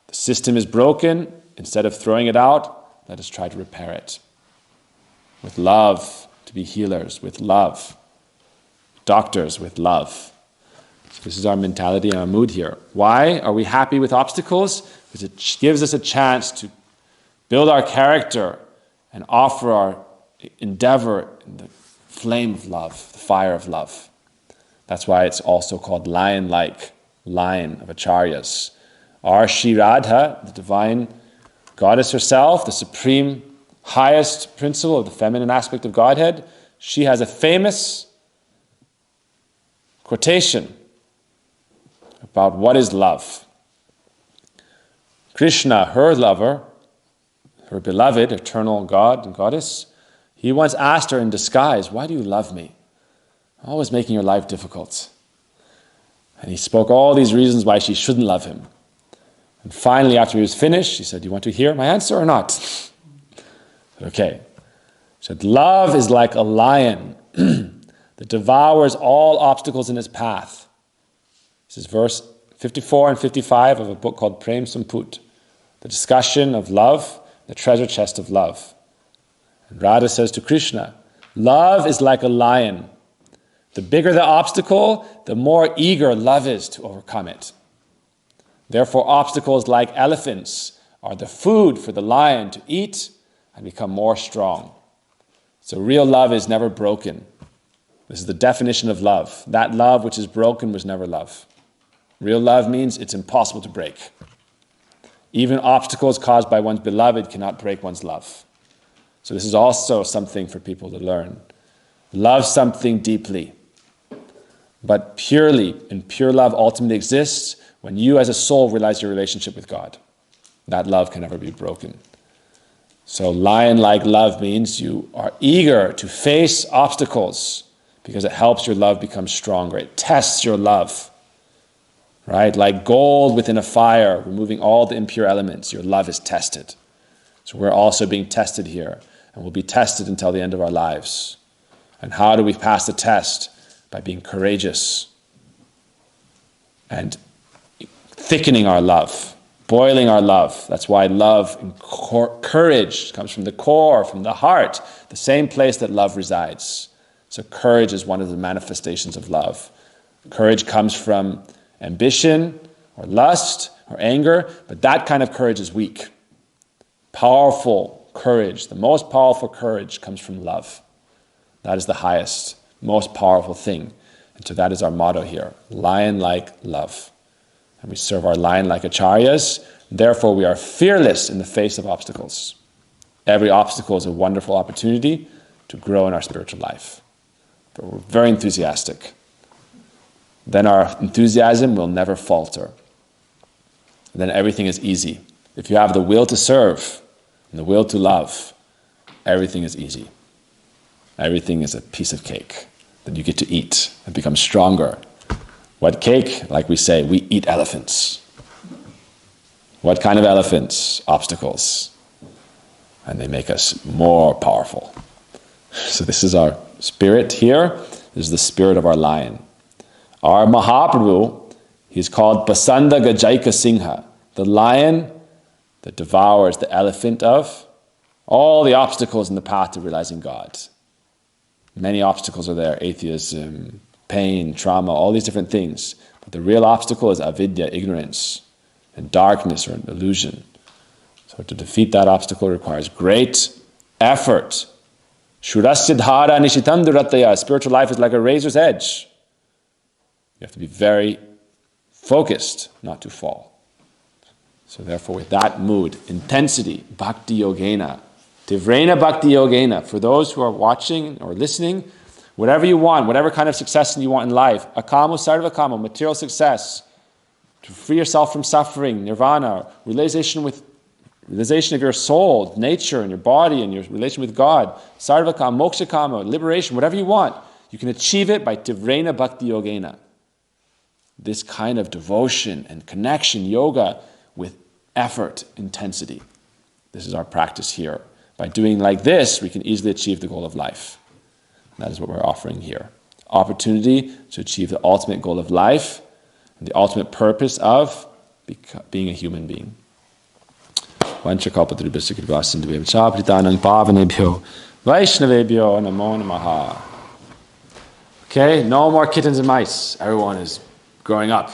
The system is broken. Instead of throwing it out, let us try to repair it. With love, to be healers, with love. Doctors, with love. So this is our mentality and our mood here. Why are we happy with obstacles? Because it gives us a chance to build our character and offer our endeavor in the flame of love, the fire of love. That's why it's also called lion-like, lion of acharyas. Our Shri Radha, the divine goddess herself, the supreme highest principle of the feminine aspect of Godhead, she has a famous quotation about what is love. Krishna, her lover, her beloved, eternal God and goddess, he once asked her in disguise, why do you love me? Always making your life difficult. And he spoke all these reasons why she shouldn't love him. And finally, after he was finished, she said, do you want to hear my answer or not? I said, okay. She said, love is like a lion that devours all obstacles in its path. This is verse 54 and 55 of a book called Prem Samput, the discussion of love, the treasure chest of love. And Radha says to Krishna, love is like a lion. The bigger the obstacle, the more eager love is to overcome it. Therefore, obstacles like elephants are the food for the lion to eat and become more strong. So real love is never broken. This is the definition of love. That love which is broken was never love. Real love means it's impossible to break. Even obstacles caused by one's beloved cannot break one's love. So this is also something for people to learn. Love something deeply. But purely, and pure love ultimately exists when you as a soul realize your relationship with God. That love can never be broken. So lion-like love means you are eager to face obstacles because it helps your love become stronger. It tests your love. Right? Like gold within a fire, removing all the impure elements, your love is tested. So we're also being tested here, and we'll be tested until the end of our lives. And how do we pass the test? By being courageous and thickening our love, boiling our love. That's why love and courage comes from the core, from the heart, the same place that love resides. So courage is one of the manifestations of love. Courage comes from ambition or lust or anger, but that kind of courage is weak. Powerful courage, the most powerful courage comes from love. That is the highest, most powerful thing. And so that is our motto here, lion-like love. And we serve our lion-like acharyas, therefore we are fearless in the face of obstacles. Every obstacle is a wonderful opportunity to grow in our spiritual life. But we're very enthusiastic. Then our enthusiasm will never falter. And then everything is easy. If you have the will to serve and the will to love, everything is easy. Everything is a piece of cake that you get to eat and become stronger. What cake? Like we say, we eat elephants. What kind of elephants? Obstacles. And they make us more powerful. So this is our spirit here. This is the spirit of our lion. Our Mahaprabhu, he's called Pasanda Gajaika Singha, the lion that devours the elephant of all the obstacles in the path to realizing God. Many obstacles are there, atheism, pain, trauma, all these different things. But the real obstacle is avidya, ignorance, and darkness or illusion. So to defeat that obstacle requires great effort. Shurasiddhara nishitam durataya. Spiritual life is like a razor's edge. You have to be very focused not to fall. So therefore with that mood, intensity, bhakti yogena, tivrena bhakti yogena, for those who are watching or listening, whatever you want, whatever kind of success you want in life, akamo, sarvakamo, material success, to free yourself from suffering, nirvana, realization of your soul, nature, and your body, and your relation with God, sarvakama, mokshakama, liberation, whatever you want, you can achieve it by tivrena bhakti yogena. This kind of devotion and connection, yoga, with effort, intensity. This is our practice here. By doing like this, we can easily achieve the goal of life. That is what we're offering here. Opportunity to achieve the ultimate goal of life, and the ultimate purpose of being a human being. Okay, no more kittens and mice. Everyone is growing up.